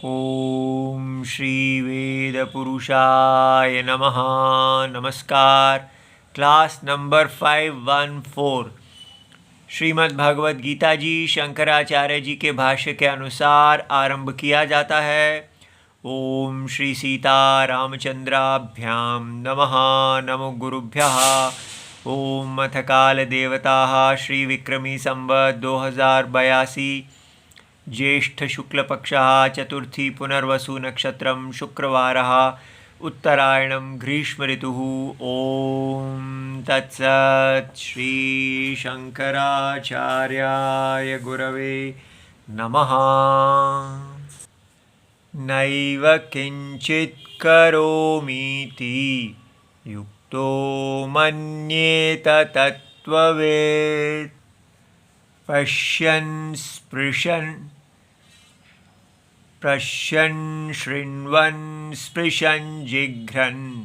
ओम श्री वेद पुरुषाय नमः। नमस्कार। क्लास नंबर 514 श्रीमद् भगवद गीता जी शंकराचार्य जी के भाष्य के अनुसार आरंभ किया जाता है। ओम श्री सीता रामचंद्राभ्याम नमः। नमो गुरुभ्यः। ओम अथ काल देवताः श्री विक्रमी संवत् 2082 ज्येष्ठ शुक्ल पक्षः चतुर्थी पुनर्वसु नक्षत्रं शुक्रवारः उत्तरायणं ग्रीष्म ऋतुः। ओम तत्सत्। श्री शंकराचार्याय गुरवे नमः। नैव किंचित् करोमीति युक्तो मन्येत तत्त्ववेत् पश्यन् शृण्वन् स्पृशन् जिघ्रन्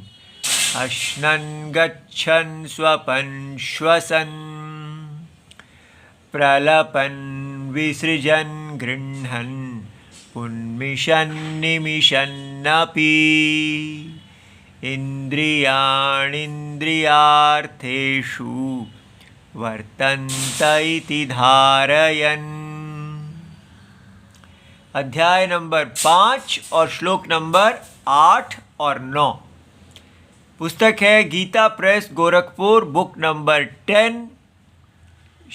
अश्नन् गच्छन् स्वपन् श्वसन् प्रलपन् विसृजन् गृह्णन् उन्मिषन् निमिषन्नपि इन्द्रियाणीन्द्रियार्थेषु वर्तन्त इति धारयन्। अध्याय नंबर 5 और श्लोक नंबर 8 और 9। पुस्तक है गीता प्रेस गोरखपुर, बुक नंबर 10,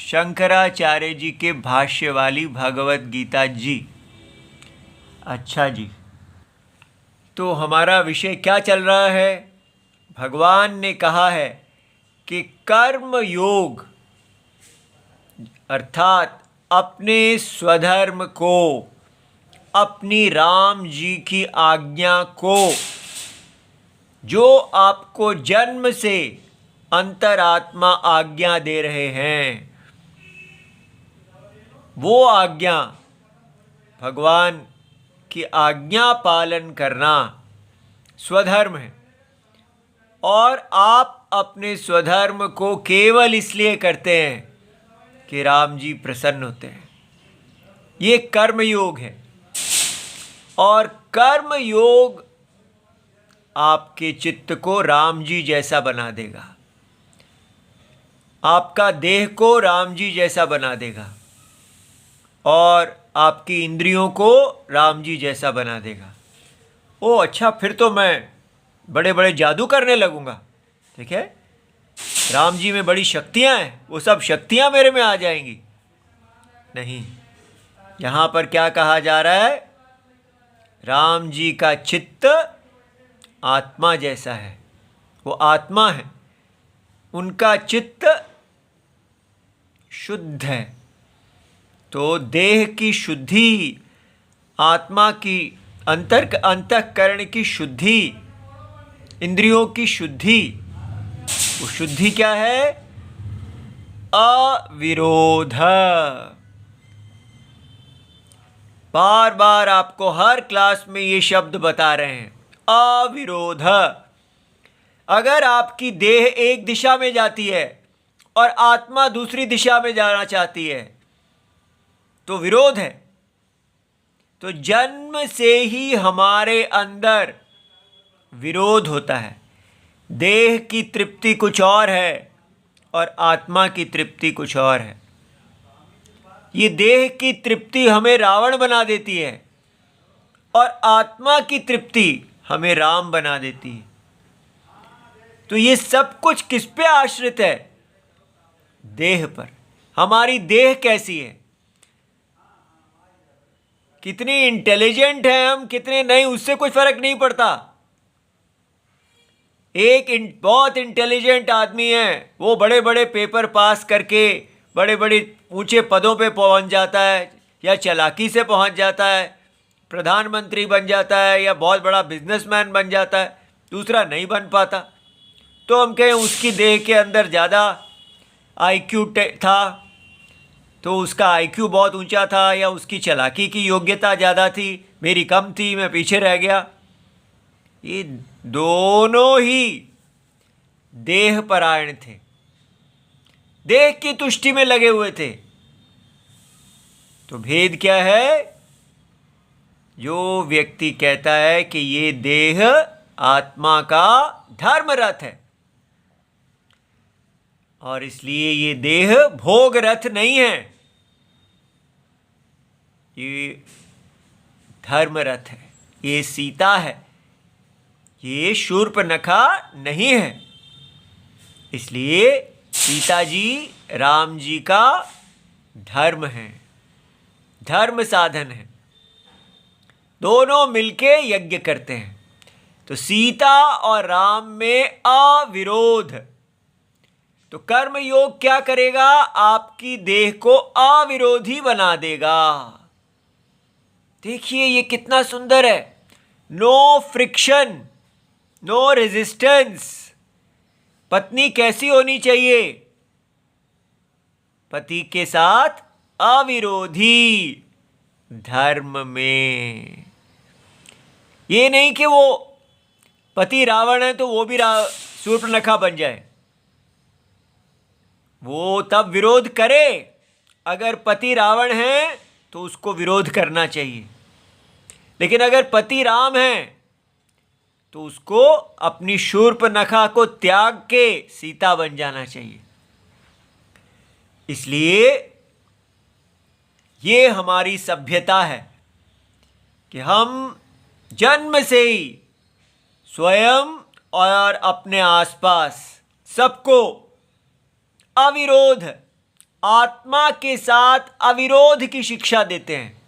शंकराचार्य जी के भाष्य वाली भगवद गीता जी। अच्छा जी, तो हमारा विषय क्या चल रहा है? भगवान ने कहा है कि कर्म योग अर्थात अपने स्वधर्म को, अपनी राम जी की आज्ञा को, जो आपको जन्म से अंतरात्मा आज्ञा दे रहे हैं, वो आज्ञा, भगवान की आज्ञा पालन करना स्वधर्म है। और आप अपने स्वधर्म को केवल इसलिए करते हैं कि राम जी प्रसन्न होते हैं। ये कर्म योग है। और कर्म योग आपके चित्त को राम जी जैसा बना देगा, आपका देह को राम जी जैसा बना देगा, और आपकी इंद्रियों को राम जी जैसा बना देगा। ओ अच्छा, फिर तो मैं बड़े बड़े जादू करने लगूंगा। ठीक है, राम जी में बड़ी शक्तियां हैं, वो सब शक्तियां मेरे में आ जाएंगी। नहीं, यहाँ पर क्या कहा जा रहा है? राम जी का चित्त आत्मा जैसा है, वो आत्मा है, उनका चित्त शुद्ध है। तो देह की शुद्धि, आत्मा की अंतःकरण की शुद्धि, इंद्रियों की शुद्धि, वो शुद्धि क्या है? अविरोध। बार बार आपको हर क्लास में ये शब्द बता रहे हैं, अविरोध। अगर आपकी देह एक दिशा में जाती है और आत्मा दूसरी दिशा में जाना चाहती है तो विरोध है। तो जन्म से ही हमारे अंदर विरोध होता है। देह की तृप्ति कुछ और है और आत्मा की तृप्ति कुछ और है। ये देह की तृप्ति हमें रावण बना देती है और आत्मा की तृप्ति हमें राम बना देती है। तो ये सब कुछ किस पे आश्रित है? देह पर। हमारी देह कैसी है, कितनी इंटेलिजेंट है हम, कितने नहीं, उससे कोई फर्क नहीं पड़ता। एक बहुत इंटेलिजेंट आदमी है, वो बड़े बड़े पेपर पास करके बड़े बड़े ऊंचे पदों पे पहुंच जाता है, या चालाकी से पहुंच जाता है, प्रधानमंत्री बन जाता है, या बहुत बड़ा बिजनेसमैन बन जाता है। दूसरा नहीं बन पाता, तो हम कहें उसकी देह के अंदर ज़्यादा आईक्यू था, तो उसका आईक्यू बहुत ऊंचा था, या उसकी चालाकी की योग्यता ज़्यादा थी, मेरी कम थी, मैं पीछे रह गया। ये दोनों ही देह परायण थे, देह की तुष्टि में लगे हुए थे। तो भेद क्या है? जो व्यक्ति कहता है कि ये देह आत्मा का धर्म रथ है और इसलिए ये देह भोग रथ नहीं है, ये धर्म रथ है, ये सीता है, ये शूर्पणखा नहीं है। इसलिए सीता जी राम जी का धर्म है, धर्म साधन है, दोनों मिलके यज्ञ करते हैं। तो सीता और राम में अविरोध। तो कर्म योग क्या करेगा? आपकी देह को अविरोधी बना देगा। देखिए ये कितना सुंदर है। No friction, no resistance. पत्नी कैसी होनी चाहिए? पति के साथ अविरोधी धर्म में। ये नहीं कि वो पति रावण है तो वो भी शूर्पणखा बन जाए। वो तब विरोध करे, अगर पति रावण है तो उसको विरोध करना चाहिए, लेकिन अगर पति राम है तो उसको अपनी शूर्पणखा को त्याग के सीता बन जाना चाहिए। इसलिए ये हमारी सभ्यता है कि हम जन्म से ही स्वयं और अपने आसपास सबको अविरोध, आत्मा के साथ अविरोध की शिक्षा देते हैं।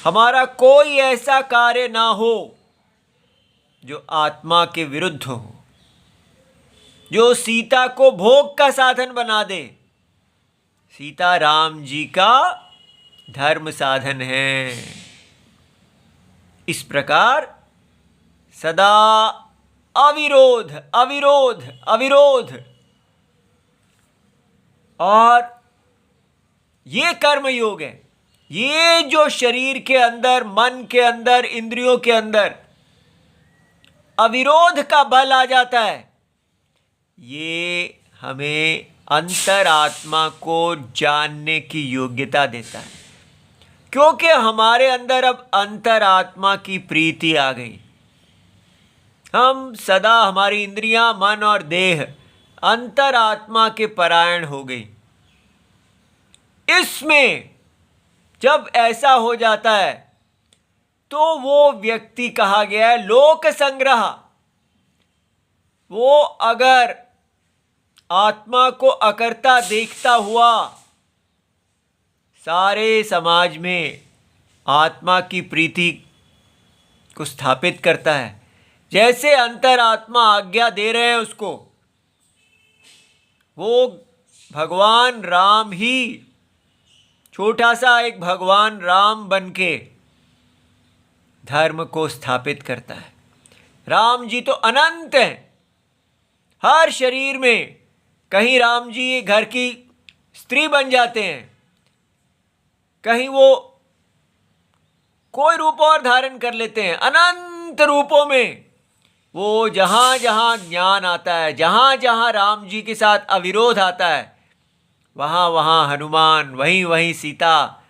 हमारा कोई ऐसा कार्य ना हो जो आत्मा के विरुद्ध हो, जो सीता को भोग का साधन बना दे। सीता राम जी का धर्म साधन है। इस प्रकार सदा अविरोध, अविरोध, अविरोध। और ये कर्म योग है। ये जो शरीर के अंदर, मन के अंदर, इंद्रियों के अंदर अविरोध का बल आ जाता है, ये हमें अंतरात्मा को जानने की योग्यता देता है। क्योंकि हमारे अंदर अब अंतरात्मा की प्रीति आ गई। हम सदा, हमारी इंद्रियां, मन और देह अंतरात्मा के परायण हो गई। इसमें जब ऐसा हो जाता है तो वो व्यक्ति कहा गया है लोक संग्रह। वो अगर आत्मा को अकर्ता देखता हुआ सारे समाज में आत्मा की प्रीति को स्थापित करता है, जैसे अंतरात्मा आज्ञा दे रहे हैं उसको, वो भगवान राम ही, छोटा सा एक भगवान राम बनके धर्म को स्थापित करता है। राम जी तो अनंत हैं। हर शरीर में कहीं राम जी घर की स्त्री बन जाते हैं, कहीं वो कोई रूप और धारण कर लेते हैं। अनंत रूपों में वो जहाँ जहाँ ज्ञान आता है, जहाँ जहाँ राम जी के साथ अविरोध आता है, वहाँ वहाँ हनुमान, वहीं वहीं सीता,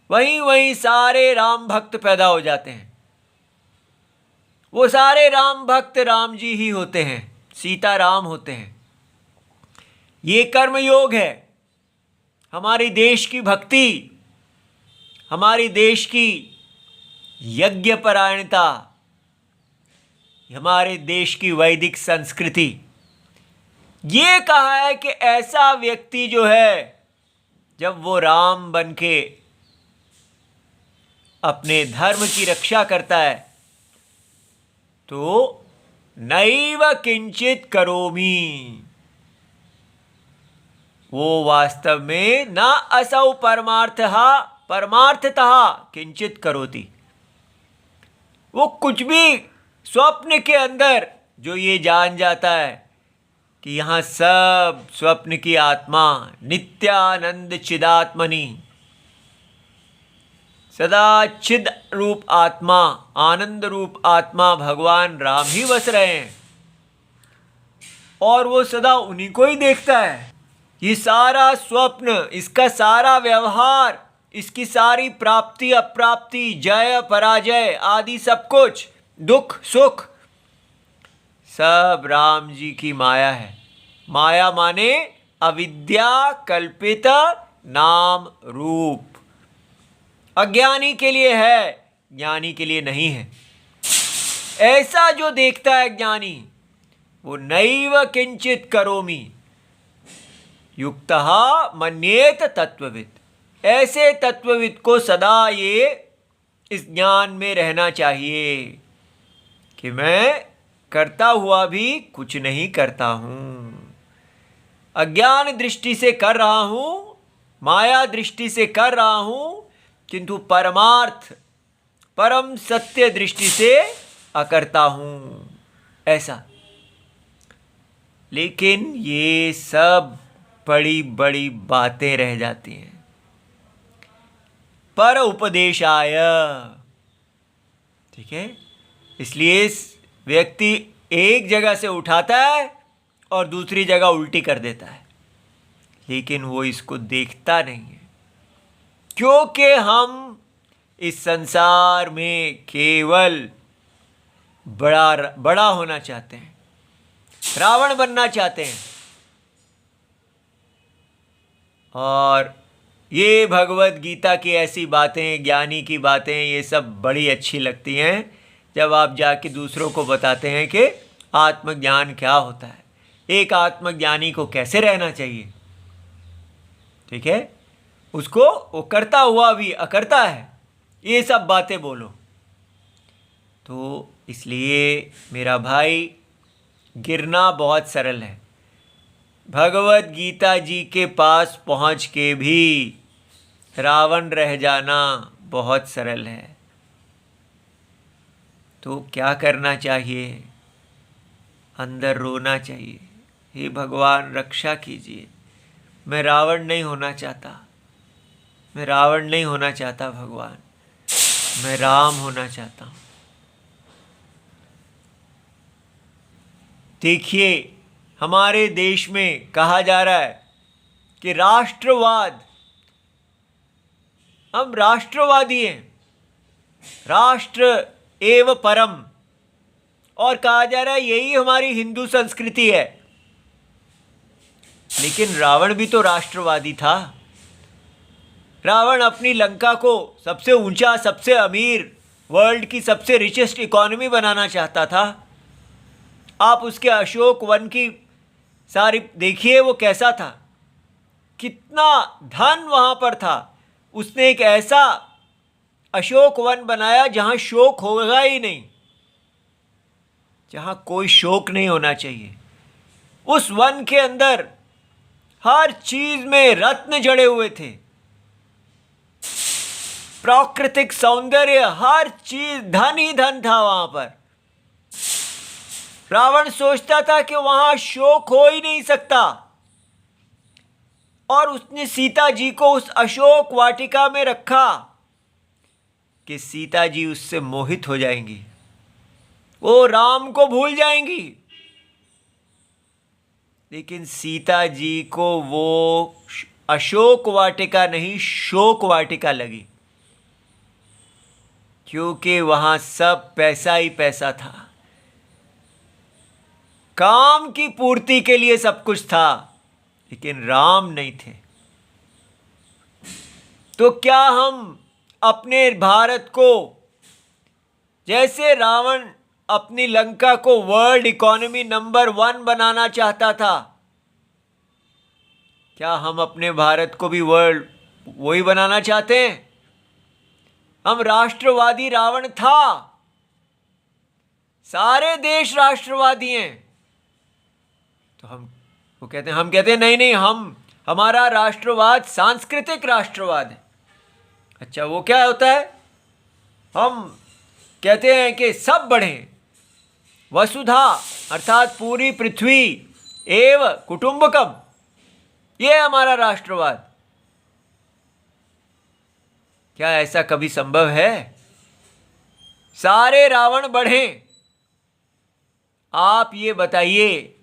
वहीं वहीं सारे राम भक्त पैदा हो जाते हैं। वो सारे राम भक्त राम जी ही होते हैं, सीता राम होते हैं। ये कर्म योग है। हमारी देश की भक्ति, हमारी देश की यज्ञ परायणता, हमारे देश की वैदिक संस्कृति, ये कहा है कि ऐसा व्यक्ति जो है, जब वो राम बनके अपने धर्म की रक्षा करता है तो नैव किंचित करोमि, वो वास्तव में न असौ परमार्थतः किंचित करोति। वो कुछ भी स्वप्न के अंदर जो ये जान जाता है कि यहाँ सब स्वप्न की आत्मा, नित्यानंद चिदात्मनि, सदा चिद रूप आत्मा, आनंद रूप आत्मा भगवान राम ही बस रहे हैं और वो सदा उन्हीं को ही देखता है। ये सारा स्वप्न, इसका सारा व्यवहार इसकी सारी प्राप्ति अप्राप्ति, जय पराजय आदि सब कुछ, दुख सुख, सब राम जी की माया है। माया माने अविद्या कल्पित नाम रूप। अज्ञानी के लिए है, ज्ञानी के लिए नहीं है। ऐसा जो देखता है ज्ञानी, वो नैव किंचित करोमि युक्तः मन्येत तत्वविद। ऐसे तत्वविद को सदा ये इस ज्ञान में रहना चाहिए कि मैं करता हुआ भी कुछ नहीं करता हूं। अज्ञान दृष्टि से कर रहा हूं, माया दृष्टि से कर रहा हूं, किंतु परमार्थ परम सत्य दृष्टि से अकरता हूं, ऐसा। लेकिन ये सब बड़ी बड़ी बातें रह जाती हैं। पर उपदेशाय, ठीक है। इसलिए व्यक्ति एक जगह से उठाता है और दूसरी जगह उल्टी कर देता है, लेकिन वो इसको देखता नहीं है, क्योंकि हम इस संसार में केवल बड़ा होना चाहते हैं, रावण बनना चाहते हैं। और ये भगवत गीता की ऐसी बातें, ज्ञानी की बातें, ये सब बड़ी अच्छी लगती हैं जब आप जाके दूसरों को बताते हैं कि आत्मज्ञान क्या होता है, एक आत्मज्ञानी को कैसे रहना चाहिए, ठीक है। उसको वो करता हुआ भी अकरता है, ये सब बातें बोलो। तो इसलिए मेरा भाई, गिरना बहुत सरल है। भगवत गीता जी के पास पहुंच के भी रावण रह जाना बहुत सरल है। तो क्या करना चाहिए? अंदर रोना चाहिए, हे भगवान रक्षा कीजिए, मैं रावण नहीं होना चाहता, मैं रावण नहीं होना चाहता भगवान, मैं राम होना चाहता हूँ। देखिए, हमारे देश में कहा जा रहा है कि राष्ट्रवाद, हम राष्ट्रवादी हैं, राष्ट्र एव परम, और कहा जा रहा है यही हमारी हिंदू संस्कृति है। लेकिन रावण भी तो राष्ट्रवादी था। रावण अपनी लंका को सबसे ऊंचा, सबसे अमीर, वर्ल्ड की सबसे रिचेस्ट इकोनॉमी बनाना चाहता था। आप उसके अशोक वन की सारी देखिए, वो कैसा था, कितना धन वहाँ पर था। उसने एक ऐसा अशोक वन बनाया जहाँ शोक होगा ही नहीं, जहाँ कोई शोक नहीं होना चाहिए। उस वन के अंदर हर चीज में रत्न जड़े हुए थे, प्राकृतिक सौंदर्य, हर चीज, धन ही धन था वहां पर। रावण सोचता था कि वहां शोक हो ही नहीं सकता, और उसने सीता जी को उस अशोक वाटिका में रखा कि सीता जी उससे मोहित हो जाएंगी, वो राम को भूल जाएंगी। लेकिन सीता जी को वो अशोक वाटिका नहीं, शोक वाटिका लगी, क्योंकि वहां सब पैसा ही पैसा था, काम की पूर्ति के लिए सब कुछ था, लेकिन राम नहीं थे। तो क्या हम अपने भारत को, जैसे रावण अपनी लंका को वर्ल्ड इकोनॉमी नंबर 1 बनाना चाहता था, क्या हम अपने भारत को भी वर्ल्ड वही बनाना चाहते हैं? हम राष्ट्रवादी रावण था, सारे देश राष्ट्रवादी हैं, तो हम कहते हैं नहीं नहीं, हमारा राष्ट्रवाद सांस्कृतिक राष्ट्रवाद है। अच्छा, वो क्या होता है? हम कहते हैं कि सब बढ़ें, वसुधा अर्थात पूरी पृथ्वी एव कुटुंबकम, ये हमारा राष्ट्रवाद। क्या ऐसा कभी संभव है? सारे रावण बढ़ें। आप ये बताइए,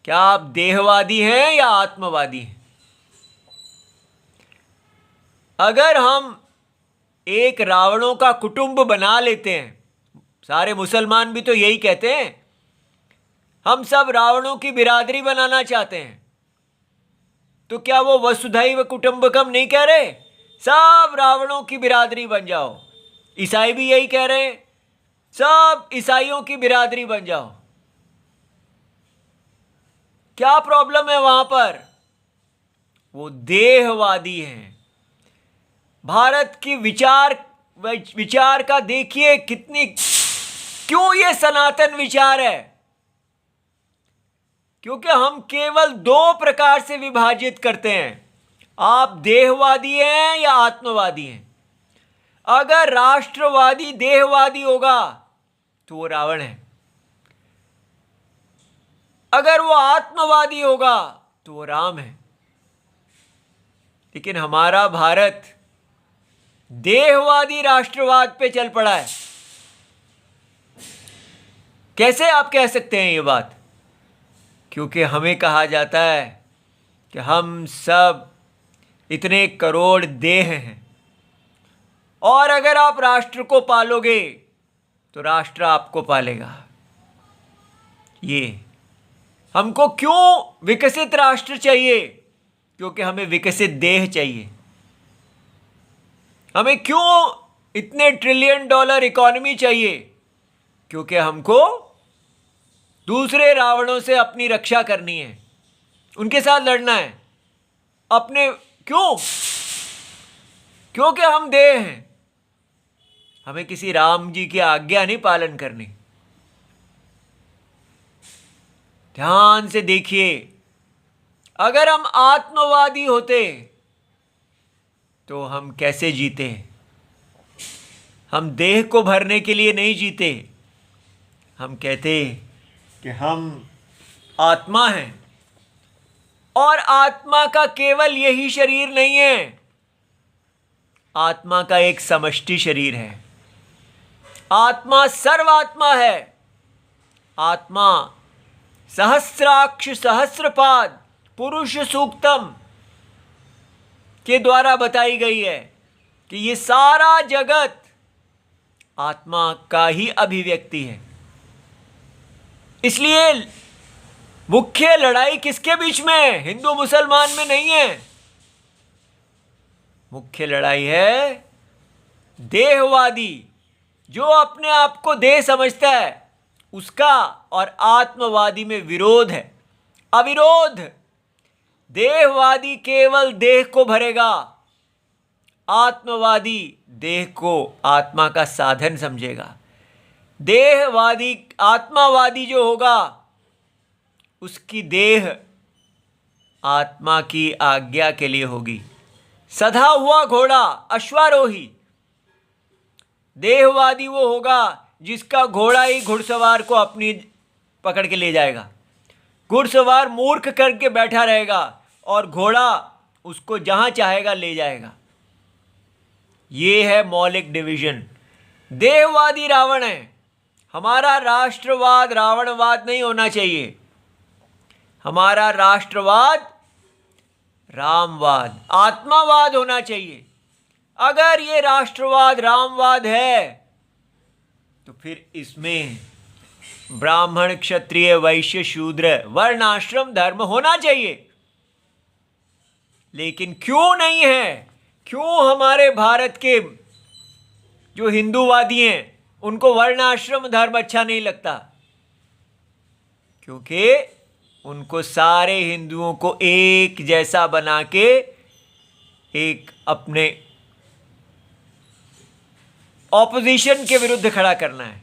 क्या आप देहवादी हैं या आत्मवादी हैं? अगर हम एक रावणों का कुटुंब बना लेते हैं, सारे मुसलमान भी तो यही कहते हैं, हम सब रावणों की बिरादरी बनाना चाहते हैं, तो क्या वो वसुधैव कुटुंबकम नहीं कह रहे? सब रावणों की बिरादरी बन जाओ। ईसाई भी यही कह रहे हैं, सब ईसाइयों की बिरादरी बन जाओ। क्या प्रॉब्लम है वहां पर? वो देहवादी हैं। भारत की विचार का देखिए कितनी, क्यों ये सनातन विचार है? क्योंकि हम केवल दो प्रकार से विभाजित करते हैं, आप देहवादी हैं या आत्मवादी हैं। अगर राष्ट्रवादी देहवादी होगा तो वो रावण है, अगर वो आत्मवादी होगा तो वो राम है। लेकिन हमारा भारत देहवादी राष्ट्रवाद पे चल पड़ा है। कैसे आप कह सकते हैं ये बात? क्योंकि हमें कहा जाता है कि हम सब इतने करोड़ देह हैं, और अगर आप राष्ट्र को पालोगे तो राष्ट्र आपको पालेगा। ये हमको क्यों विकसित राष्ट्र चाहिए? क्योंकि हमें विकसित देह चाहिए। हमें क्यों इतने ट्रिलियन डॉलर इकोनॉमी चाहिए? क्योंकि हमको दूसरे रावणों से अपनी रक्षा करनी है, उनके साथ लड़ना है अपने। क्यों? क्योंकि हम देह हैं, हमें किसी राम जी की आज्ञा नहीं पालन करनी। ध्यान से देखिए, अगर हम आत्मवादी होते तो हम कैसे जीते? हम देह को भरने के लिए नहीं जीते। हम कहते कि हम आत्मा हैं, और आत्मा का केवल यही शरीर नहीं है, आत्मा का एक समष्टि शरीर है। आत्मा सर्वात्मा है। आत्मा सहस्राक्ष सहस्रपाद पुरुष सूक्तम के द्वारा बताई गई है कि ये सारा जगत आत्मा का ही अभिव्यक्ति है। इसलिए मुख्य लड़ाई किसके बीच में है? हिंदू मुसलमान में नहीं है। मुख्य लड़ाई है देहवादी, जो अपने आप को देह समझता है उसका, और आत्मवादी में विरोध है, अविरोध। देहवादी केवल देह को भरेगा, आत्मवादी देह को आत्मा का साधन समझेगा। देहवादी, आत्मावादी जो होगा उसकी देह आत्मा की आज्ञा के लिए होगी। सधा हुआ घोड़ा अश्वारोही। देहवादी वो होगा जिसका घोड़ा ही घुड़सवार को अपनी पकड़ के ले जाएगा। घुड़सवार मूर्ख करके बैठा रहेगा और घोड़ा उसको जहां चाहेगा ले जाएगा। ये है मौलिक डिवीजन। देहवादी रावण है। हमारा राष्ट्रवाद रावणवाद नहीं होना चाहिए। हमारा राष्ट्रवाद रामवाद, आत्मावाद होना चाहिए। अगर ये राष्ट्रवाद रामवाद है तो फिर इसमें ब्राह्मण क्षत्रिय वैश्य शूद्र वर्णाश्रम धर्म होना चाहिए। लेकिन क्यों नहीं है? क्यों हमारे भारत के जो हिंदूवादी हैं उनको वर्णाश्रम धर्म अच्छा नहीं लगता? क्योंकि उनको सारे हिंदुओं को एक जैसा बना के एक अपने ऑपोजिशन के विरुद्ध खड़ा करना है।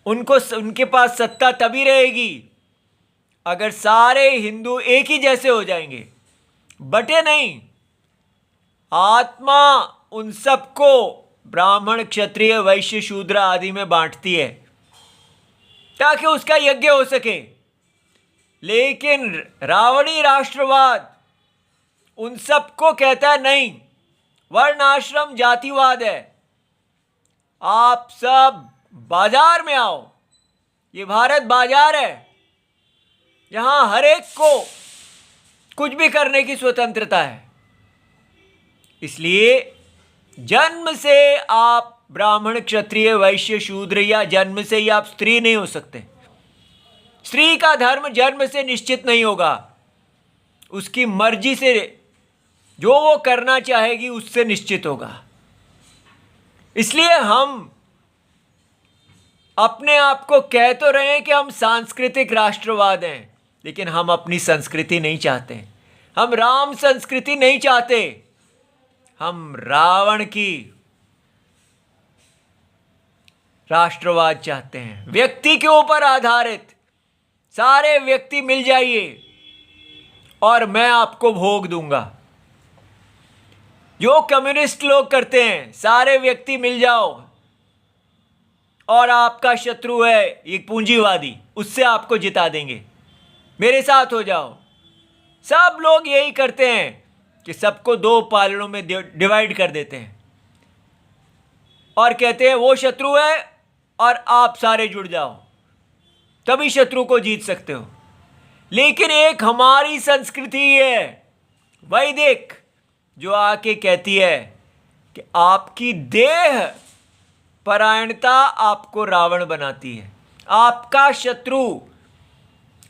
उनको, उनके पास सत्ता तभी रहेगी अगर सारे हिंदू एक ही जैसे हो जाएंगे, बटे नहीं। आत्मा उन सबको ब्राह्मण क्षत्रिय वैश्य शूद्र आदि में बांटती है ताकि उसका यज्ञ हो सके। लेकिन रावणी राष्ट्रवाद उन सबको कहता है नहीं, वर्णाश्रम जातिवाद है। आप सब बाजार में आओ। ये भारत बाजार है जहां हर एक को कुछ भी करने की स्वतंत्रता है। इसलिए जन्म से आप ब्राह्मण, क्षत्रिय, वैश्य, शूद्र या जन्म से ही आप स्त्री नहीं हो सकते। स्त्री का धर्म जन्म से निश्चित नहीं होगा, उसकी मर्जी से जो वो करना चाहेगी उससे निश्चित होगा। इसलिए हम अपने आप को कह तो रहे हैं कि हम सांस्कृतिक राष्ट्रवाद हैं, लेकिन हम अपनी संस्कृति नहीं चाहते। हम राम संस्कृति नहीं चाहते, हम रावण की राष्ट्रवाद चाहते हैं। व्यक्ति के ऊपर आधारित, सारे व्यक्ति मिल जाइए और मैं आपको भोग दूंगा। जो कम्युनिस्ट लोग करते हैं, सारे व्यक्ति मिल जाओ और आपका शत्रु है ये पूंजीवादी, उससे आपको जिता देंगे, मेरे साथ हो जाओ। सब लोग यही करते हैं कि सबको दो पालनों में डिवाइड कर देते हैं और कहते हैं वो शत्रु है और आप सारे जुड़ जाओ, तभी शत्रु को जीत सकते हो। लेकिन एक हमारी संस्कृति है वैदिक, जो आके कहती है कि आपकी देह परायणता आपको रावण बनाती है। आपका शत्रु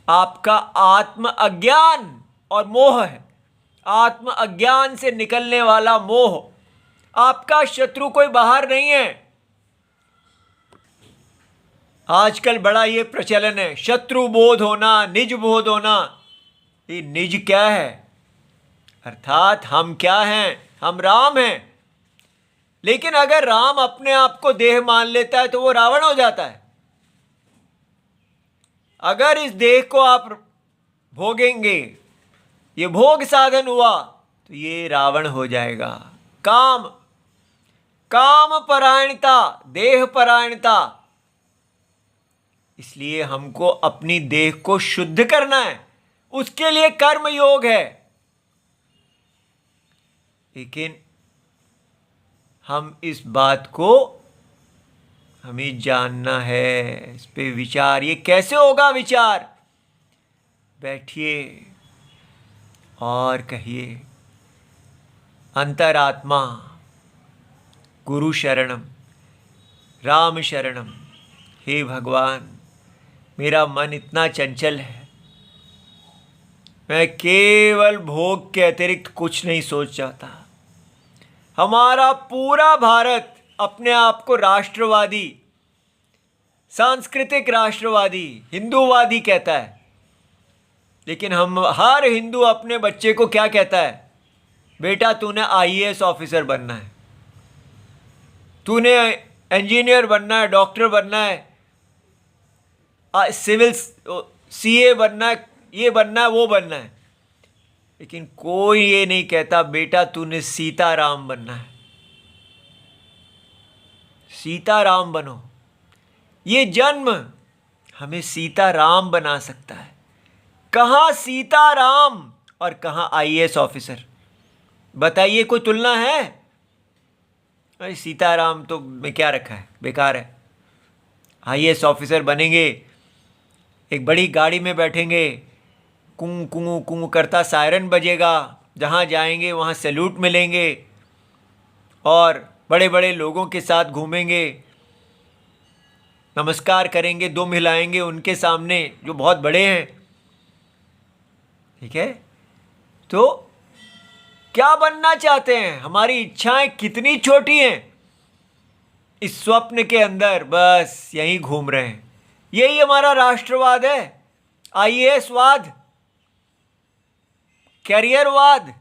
आपका आत्म अज्ञान और मोह है। आत्म अज्ञान से निकलने वाला मोह, आपका शत्रु कोई बाहर नहीं है। आजकल बड़ा ये प्रचलन है शत्रु बोध होना, निज बोध होना। ये निज क्या है? अर्थात हम क्या हैं? हम राम हैं। लेकिन अगर राम अपने आप को देह मान लेता है तो वो रावण हो जाता है। अगर इस देह को आप भोगेंगे, ये भोग साधन हुआ, तो ये रावण हो जाएगा। काम, काम परायणता, देह परायणता। इसलिए हमको अपनी देह को शुद्ध करना है, उसके लिए कर्म योग है। लेकिन हम इस बात को हमें जानना है, इस पे विचार। ये कैसे होगा विचार? बैठिए और कहिए, अंतरात्मा गुरु शरणम, राम शरणम। हे भगवान, मेरा मन इतना चंचल है, मैं केवल भोग के अतिरिक्त कुछ नहीं सोच चाहता। हमारा पूरा भारत अपने आप को राष्ट्रवादी, सांस्कृतिक राष्ट्रवादी, हिंदूवादी कहता है। लेकिन हम हर हिंदू अपने बच्चे को क्या कहता है? बेटा तूने आईएएस ऑफिसर बनना है, तूने इंजीनियर बनना है, डॉक्टर बनना है, सिविल सीए बनना है, ये बनना है, वो बनना है। लेकिन कोई ये नहीं कहता बेटा तूने सीताराम बनना है। सीताराम बनो। ये जन्म हमें सीताराम बना सकता है। कहाँ सीताराम और कहाँ आईएएस ऑफिसर? बताइए, कोई तुलना है? अरे सीताराम तो में क्या रखा है, बेकार है। आईएएस ऑफिसर बनेंगे, एक बड़ी गाड़ी में बैठेंगे, कुं कुं कुं करता सायरन बजेगा, जहाँ जाएंगे वहाँ सैल्यूट मिलेंगे और बड़े बड़े लोगों के साथ घूमेंगे, नमस्कार करेंगे, दो मिलाएंगे उनके सामने जो बहुत बड़े हैं। ठीक है, तो क्या बनना चाहते हैं? हमारी इच्छाएं कितनी छोटी हैं। इस स्वप्न के अंदर बस यहीं घूम रहे हैं। यही हमारा राष्ट्रवाद है। आईएएसवाद, कैरियरवाद,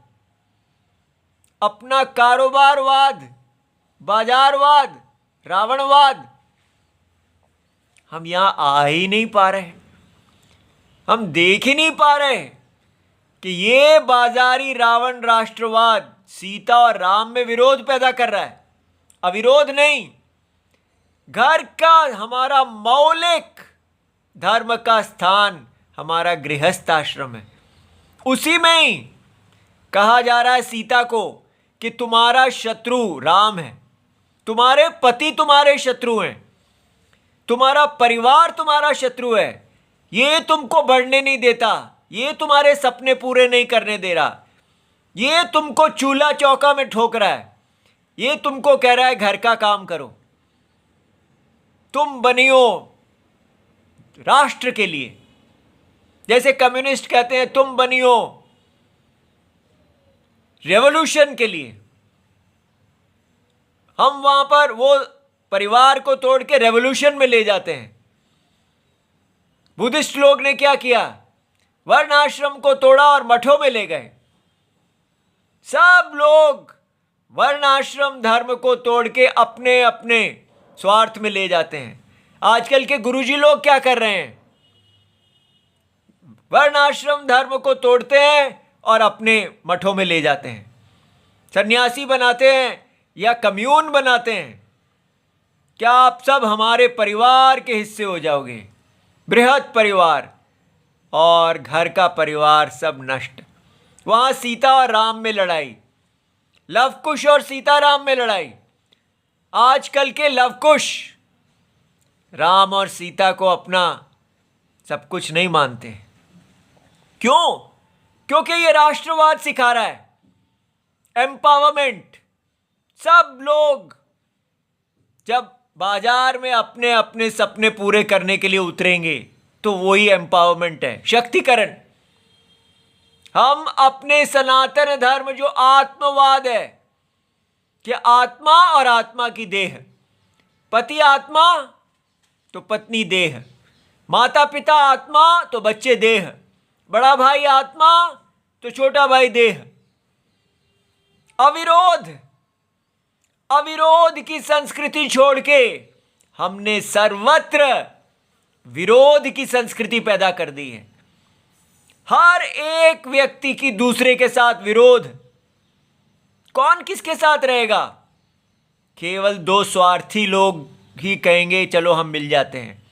अपना कारोबारवाद, बाजारवाद, रावणवाद। हम यहां आ ही नहीं पा रहे, हम देख ही नहीं पा रहे कि ये बाजारी रावण राष्ट्रवाद सीता और राम में विरोध पैदा कर रहा है। अविरोध नहीं, घर का हमारा मौलिक धर्म का स्थान हमारा गृहस्थ आश्रम है। उसी में ही कहा जा रहा है सीता को कि तुम्हारा शत्रु राम है, तुम्हारे पति तुम्हारे शत्रु हैं, तुम्हारा परिवार तुम्हारा शत्रु है, ये तुमको बढ़ने नहीं देता, ये तुम्हारे सपने पूरे नहीं करने दे रहा। ये तुमको चूल्हा चौका में ठोक रहा है, ये तुमको कह रहा है घर का काम करो, तुम बनियो राष्ट्र के लिए। जैसे कम्युनिस्ट कहते हैं तुम बनियो रेवोल्यूशन के लिए, हम वहां पर वो परिवार को तोड़ के रेवोल्यूशन में ले जाते हैं। बुद्धिस्ट लोग ने क्या किया, वर्ण आश्रम को तोड़ा और मठों में ले गए। सब लोग वर्ण आश्रम धर्म को तोड़ के अपने अपने स्वार्थ में ले जाते हैं। आजकल के गुरुजी लोग क्या कर रहे हैं, वर्ण आश्रम धर्म को तोड़ते हैं और अपने मठों में ले जाते हैं, सन्यासी बनाते हैं या कम्यून बनाते हैं। क्या आप सब हमारे परिवार के हिस्से हो जाओगे, बृहद परिवार, और घर का परिवार सब नष्ट। वहां सीता और राम में लड़ाई, लवकुश और सीताराम में लड़ाई। आजकल के लवकुश राम और सीता को अपना सब कुछ नहीं मानते। क्यों? क्योंकि ये राष्ट्रवाद सिखा रहा है, एम्पावरमेंट। सब लोग जब बाजार में अपने अपने सपने पूरे करने के लिए उतरेंगे तो वही एम्पावरमेंट है, शक्तिकरण। हम अपने सनातन धर्म जो आत्मवाद है कि आत्मा और आत्मा की देह, पति आत्मा तो पत्नी देह, माता पिता आत्मा तो बच्चे देह, बड़ा भाई आत्मा तो छोटा भाई देह। अविरोध, अविरोध की संस्कृति छोड़ के हमने सर्वत्र विरोध की संस्कृति पैदा कर दी है। हर एक व्यक्ति की दूसरे के साथ विरोध। कौन किसके साथ रहेगा? केवल दो स्वार्थी लोग ही कहेंगे चलो हम मिल जाते हैं।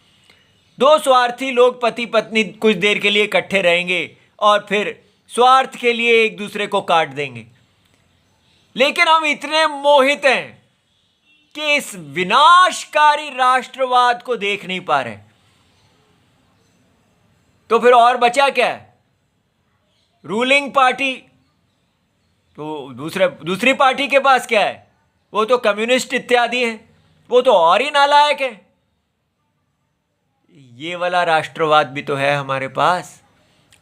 दो स्वार्थी लोग पति पत्नी कुछ देर के लिए इकट्ठे रहेंगे और फिर स्वार्थ के लिए एक दूसरे को काट देंगे। लेकिन हम इतने मोहित हैं कि इस विनाशकारी राष्ट्रवाद को देख नहीं पा रहे। तो फिर और बचा क्या है? Ruling party. तो दूसरी पार्टी के पास क्या है? वो तो कम्युनिस्ट इत्यादि है, वो तो और ही नालायक है। ये वाला राष्ट्रवाद भी तो है हमारे पास,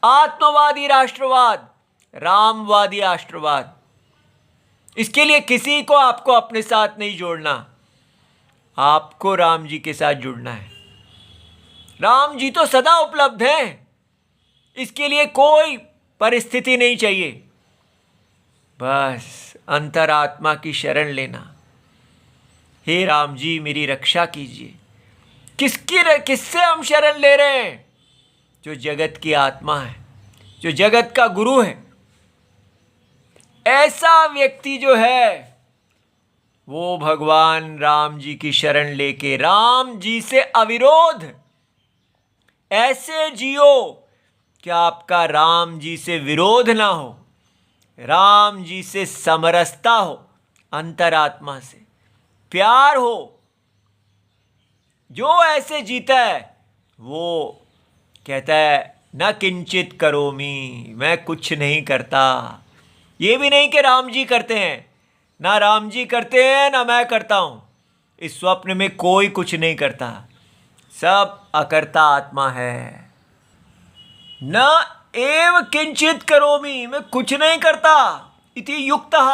आत्मवादी राष्ट्रवाद, रामवादी राष्ट्रवाद। इसके लिए किसी को आपको अपने साथ नहीं जोड़ना, आपको राम जी के साथ जुड़ना है। राम जी तो सदा उपलब्ध हैं, इसके लिए कोई परिस्थिति नहीं चाहिए। बस अंतरात्मा की शरण लेना, हे राम जी मेरी रक्षा कीजिए। किससे हम शरण ले रहे हैं? जो जगत की आत्मा है, जो जगत का गुरु है। ऐसा व्यक्ति जो है वो भगवान राम जी की शरण लेके राम जी से अविरोध ऐसे जियो कि आपका राम जी से विरोध ना हो, राम जी से समरसता हो, अंतरात्मा से प्यार हो। जो ऐसे जीता है वो कहता है न किंचित करोमि, मैं कुछ नहीं करता। ये भी नहीं कि राम जी करते हैं, ना राम जी करते हैं ना मैं करता हूँ। इस स्वप्न में कोई कुछ नहीं करता, सब अकर्ता आत्मा है। न एव किंचित करोमि, मैं कुछ नहीं करता। इति युक्तः,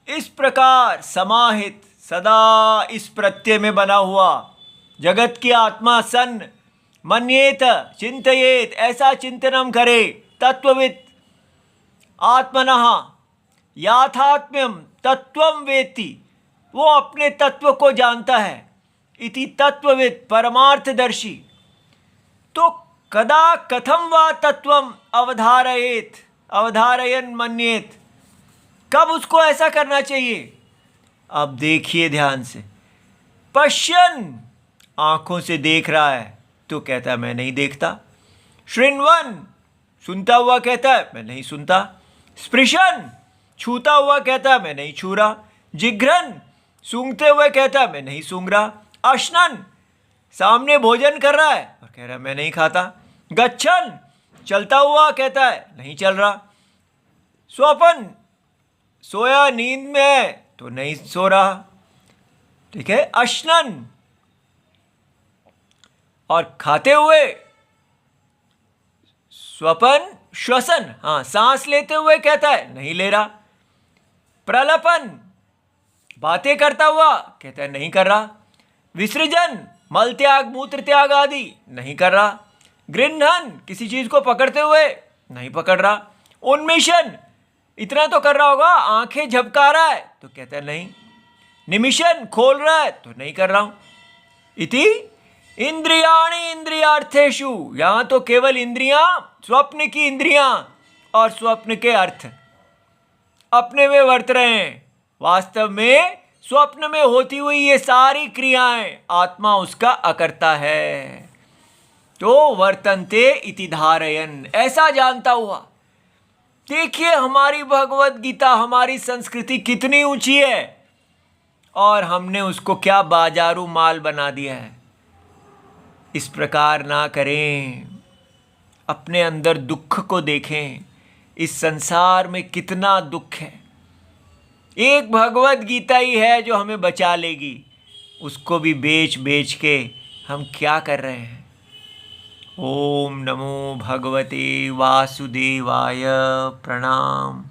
इस प्रकार समाहित सदा इस प्रत्यय में बना हुआ जगत की आत्मा सन मन्येत चिंतयेत, ऐसा चिंतनम करे। तत्वविद आत्मनः याथात्म्यम तत्वम वेत्ति, वो अपने तत्व को जानता है। इति तत्वविद परमार्थदर्शी, तो कदा कथम वा तत्वम अवधारयेत अवधारयन मन्येत, कब उसको ऐसा करना चाहिए? अब देखिए ध्यान से। पश्यन, आंखों से देख रहा है तो कहता है मैं नहीं देखता। शृण्वन, सुनता हुआ कहता है मैं नहीं सुनता। स्पृशन, छूता हुआ कहता है मैं नहीं छू रहा। जिघ्रन, सूंघते हुए कहता है मैं नहीं सूंघ रहा। अश्नन, सामने भोजन कर रहा है और कह रहा है मैं नहीं खाता। गच्छन, चलता हुआ कहता है नहीं चल रहा। स्वपन, सोया नींद में है तो नहीं सो रहा, ठीक है। अश्नन, और खाते हुए स्वपन श्वसन, हाँ सांस लेते हुए कहता है नहीं ले रहा। प्रलपन, बातें करता हुआ कहता है नहीं कर रहा। विसर्जन, मल त्याग मूत्र त्याग आदि नहीं कर रहा। गृह्णन, किसी चीज को पकड़ते हुए नहीं पकड़ रहा। उन्मिशन, इतना तो कर रहा होगा, आंखें झपका रहा है तो कहता है नहीं। निमिशन, खोल रहा है तो नहीं कर रहा हूं। इति इंद्रियाणि इंद्रियार्थेषु, यहां तो केवल इंद्रियां, स्वप्न की इंद्रियां और स्वप्न के अर्थ अपने में वर्त रहे हैं। वास्तव में स्वप्न में होती हुई ये सारी क्रियाएं आत्मा उसका अकर्ता है। तो वर्तन्ते इति धारयन्, ऐसा जानता हुआ। देखिए हमारी भगवत गीता, हमारी संस्कृति कितनी ऊंची है और हमने उसको क्या बाजारू माल बना दिया है। इस प्रकार ना करें, अपने अंदर दुख को देखें। इस संसार में कितना दुख है, एक भगवत गीता ही है जो हमें बचा लेगी, उसको भी बेच बेच के हम क्या कर रहे हैं। ओम नमो भगवते वासुदेवाय, प्रणाम।